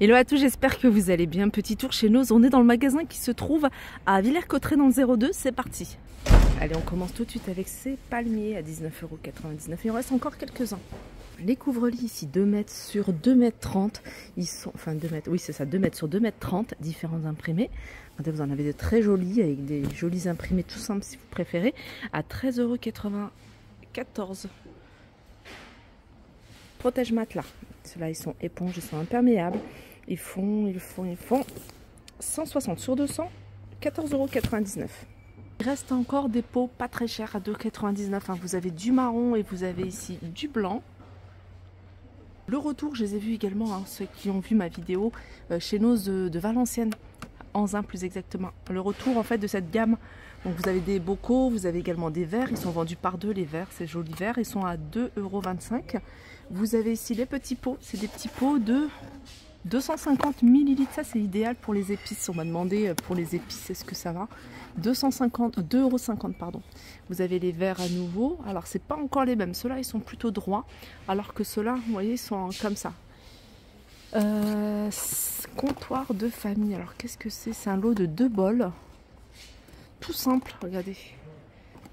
Hello à tous, j'espère que vous allez bien. Petit tour chez Nose, on est dans le magasin qui se trouve à Villers-Cotterêts dans le 02, c'est parti. Allez, on commence tout de suite avec ces palmiers à 19,99 €. Il en reste encore quelques-uns. Les couvre-lits ici, 2 mètres sur 2 mètres 30. Ils sont, enfin 2 mètres, oui c'est ça, 2 mètres sur 2 mètres 30, différents imprimés. Vous en avez de très jolis, avec des jolis imprimés tout simples si vous préférez, à 13,94 €. Protège matelas. Ceux-là, ils sont éponges, ils sont imperméables. Ils font 160 sur 200, 14,99 €. Il reste encore des pots pas très chers à 2,99 €. Vous avez du marron et vous avez ici du blanc. Le retour, je les ai vus également, hein, ceux qui ont vu ma vidéo chez Nose de Valenciennes, Anzin plus exactement. Le retour en fait de cette gamme. Donc vous avez des bocaux, vous avez également des verres. Ils sont vendus par deux les verres, ces jolis verres. Ils sont à 2,25 €. Vous avez ici les petits pots. C'est des petits pots de 250 ml. Ça c'est idéal pour les épices. On m'a demandé pour les épices, est-ce que ça va? 2,50 €, pardon. Vous avez les verres à nouveau. Alors c'est pas encore les mêmes. Ceux-là ils sont plutôt droits. Alors que ceux-là, vous voyez, ils sont comme ça. Comptoir de famille. Alors qu'est-ce que c'est? C'est un lot de 2 bols. Tout simple, regardez.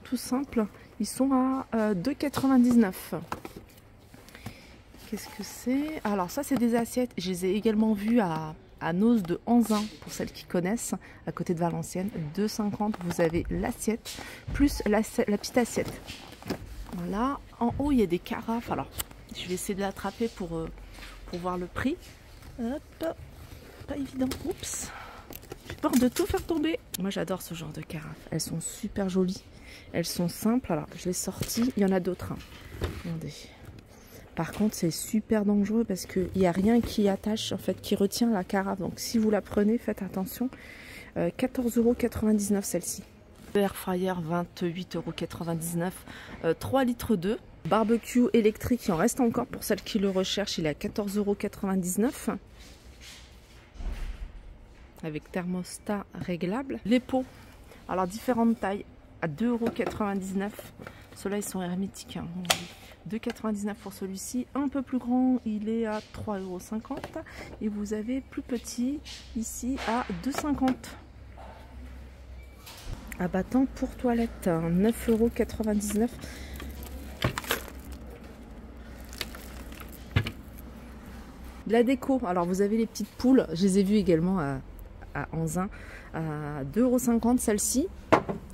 Tout simple. Ils sont à 2,99 €. Qu'est-ce que c'est? Alors ça c'est des assiettes. Je les ai également vues à Nose de Anzin, pour celles qui connaissent, à côté de Valenciennes. 2,50 €. Vous avez l'assiette, plus la petite assiette. Voilà. En haut il y a des carafes. Alors je vais essayer de l'attraper pour voir le prix. Hop. Pas évident. Oups. J'ai peur de tout faire tomber. Moi j'adore ce genre de carafes. Elles sont super jolies. Elles sont simples. Alors je l'ai sorti. Il y en a d'autres. Hein. Regardez. Par contre c'est super dangereux parce qu'il n'y a rien qui attache, en fait, qui retient la carafe. Donc si vous la prenez, faites attention. 14,99 € celle-ci. Air fryer 28,99 €. 3 litres 2. Barbecue électrique, il en reste encore pour celles qui le recherchent. Il est à 14,99 €. Avec thermostat réglable. Les pots, alors différentes tailles, à 2,99 €. Ceux-là ils sont hermétiques, hein. 2,99 € pour celui-ci. Un peu plus grand, il est à 3,50 €. Et vous avez plus petit ici à 2,50 €. Abattant pour toilette, 9,99 €. De la déco, alors vous avez les petites poules, je les ai vues également à Anzin, à 2,50 € celle-ci.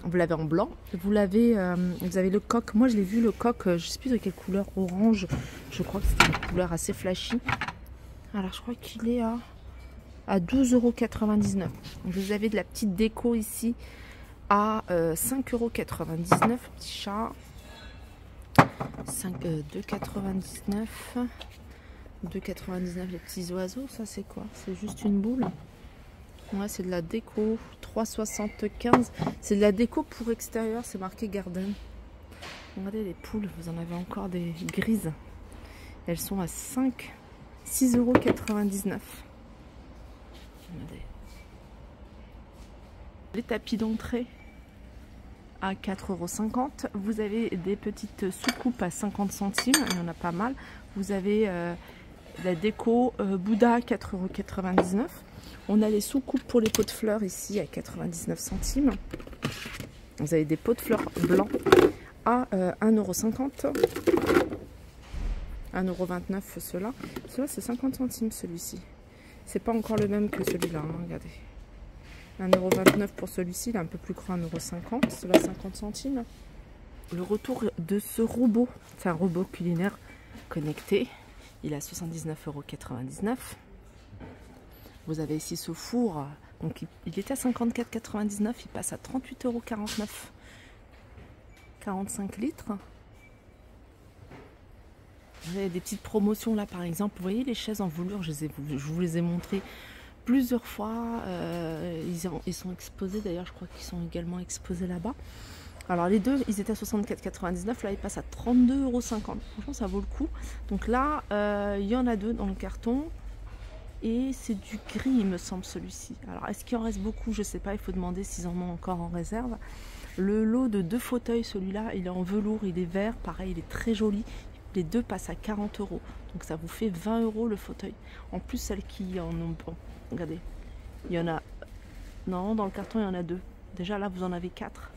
Vous l'avez en blanc. Vous avez le coq. Moi je l'ai vu le coq, je ne sais plus de quelle couleur, orange. Je crois que c'est une couleur assez flashy. Alors je crois qu'il est à 12,99 €. Vous avez de la petite déco ici à 5,99 €. Petit chat. 2,99 €. 2,99 € les petits oiseaux. Ça c'est quoi? C'est juste une boule. Ouais, c'est de la déco. 3,75 €. C'est de la déco pour extérieur. C'est marqué garden. Regardez les poules. Vous en avez encore des grises. Elles sont à 6,99 €. Regardez. Les tapis d'entrée à 4,50 €. Vous avez des petites soucoupes à 50 centimes. Il y en a pas mal. Vous avez la déco Bouddha 4,99 €. On a les soucoupes pour les pots de fleurs ici à 99 centimes. Vous avez des pots de fleurs blancs à 1,50 €. 1,29 € ceux-là. Ceux-là c'est 50 centimes celui-ci. C'est pas encore le même que celui-là, hein, regardez. 1,29 € pour celui-ci, il est un peu plus grand, 1,50 €. Cela 50 centimes. Le retour de ce robot, c'est un robot culinaire connecté. Il est à 79,99 €. Vous avez ici ce four, donc il était à 54,99 €, il passe à 38,49 €. 45 litres. Vous avez des petites promotions là par exemple. Vous voyez les chaises en velours, je vous les ai montrées plusieurs fois. Ils sont exposés, d'ailleurs je crois qu'ils sont également exposés là-bas. Alors les deux, ils étaient à 64,99 €, là ils passent à 32,50 €. Franchement ça vaut le coup. Donc là, il y en a deux dans le carton. Et c'est du gris, il me semble, celui-ci. Alors, est-ce qu'il en reste beaucoup? Je ne sais pas, il faut demander s'ils en ont encore en réserve. Le lot de 2 fauteuils, celui-là, il est en velours, il est vert. Pareil, il est très joli. Les deux passent à 40 €. Donc ça vous fait 20 € le fauteuil. En plus, celles qui en ont... Bon, regardez, il y en a... Non, dans le carton, il y en a 2. Déjà, là, vous en avez 4.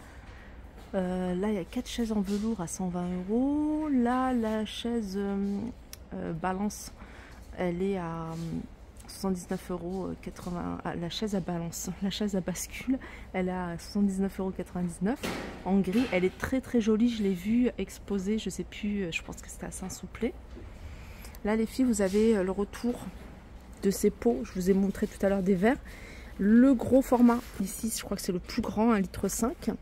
Là, il y a 4 chaises en velours à 120 €. Là, la chaise balance, elle est à 79,80 €. La chaise à balance, la chaise à bascule, elle est à 79,99 €. En gris, elle est très très jolie. Je l'ai vue exposée, je sais plus, je pense que c'était à Saint-Souplé. Là, les filles, vous avez le retour de ces pots. Je vous ai montré tout à l'heure des verres. Le gros format, ici, je crois que c'est le plus grand, 1,5 litre.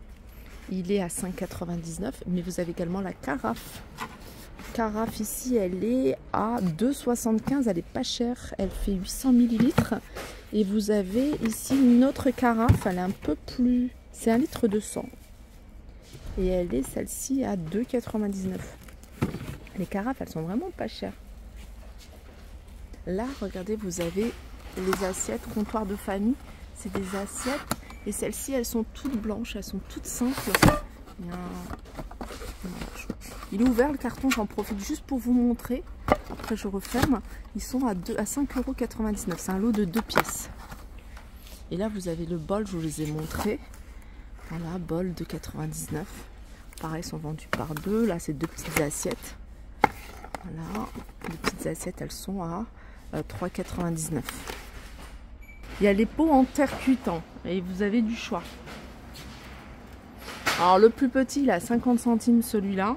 Il est à 5,99 €. Mais vous avez également la carafe. Carafe ici, elle est à 2,75 €. Elle est pas chère. Elle fait 800 ml. Et vous avez ici une autre carafe. Elle est un peu plus... C'est 1,2 litre. Et elle est celle-ci à 2,99 €. Les carafes, elles sont vraiment pas chères. Là, regardez, vous avez les assiettes comptoir de famille. C'est des assiettes. Et celles-ci, elles sont toutes blanches. Elles sont toutes simples. Il est ouvert le carton, j'en profite juste pour vous montrer. Après, je referme. Ils sont à 5,99 €. C'est un lot de 2 pièces. Et là, vous avez le bol, je vous les ai montrés. Voilà, bol de 99 €. Pareil, ils sont vendus par 2. Là, c'est 2 petites assiettes. Voilà, les petites assiettes, elles sont à 3,99 €. Il y a les pots en terre cuitant et vous avez du choix. Alors, le plus petit, il est à 50 centimes celui-là.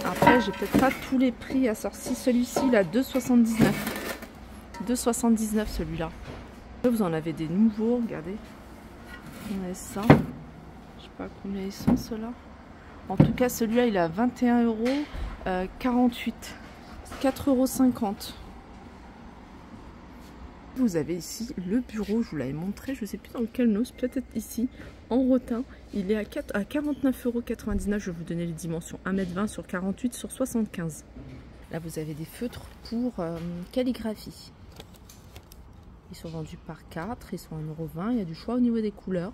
Après, j'ai peut-être pas tous les prix à sortir. Celui-ci, il est à 2,79 €. 2,79 € celui-là. Vous en avez des nouveaux, regardez. On a ça. Je sais pas combien ils sont ceux-là. En tout cas, celui-là, il est à 21 €, 48. 4,50 €. Vous avez ici le bureau, je vous l'avais montré, je ne sais plus dans quel nos, peut-être ici, en rotin. Il est à 49,99 €. Je vais vous donner les dimensions. 1,20 m sur 48 sur 75. Là, vous avez des feutres pour calligraphie. Ils sont vendus par 4, ils sont à 1,20 €. Il y a du choix au niveau des couleurs.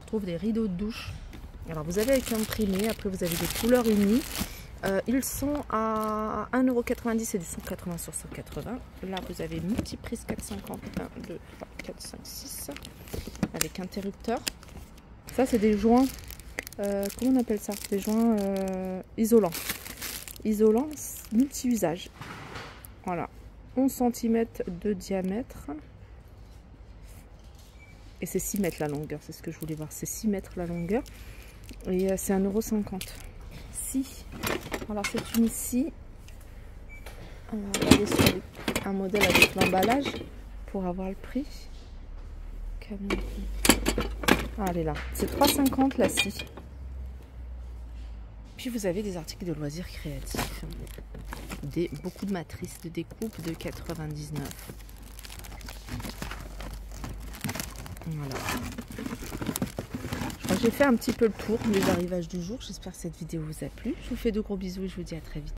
On trouve des rideaux de douche. Alors, vous avez avec imprimé, après vous avez des couleurs unies. Ils sont à 1,90 € et du 180 sur 180. Là, vous avez multiprise 450, 1, 2, 3, 4, 5, 6, avec interrupteur. Ça, c'est des joints, comment on appelle ça? Des joints isolants. Isolants multi-usage. Voilà, 11 cm de diamètre. Et c'est 6 mètres la longueur, c'est ce que je voulais voir. C'est 6 mètres la longueur. Et c'est 1,50 €. Alors c'est une scie. On va regarder sur un modèle avec l'emballage pour avoir le prix. Ah, elle est là. C'est 3,50 € la scie. Puis vous avez des articles de loisirs créatifs. Beaucoup de matrices de découpe de 99 €. Voilà. J'ai fait un petit peu le tour des arrivages du jour. J'espère que cette vidéo vous a plu. Je vous fais de gros bisous et je vous dis à très vite.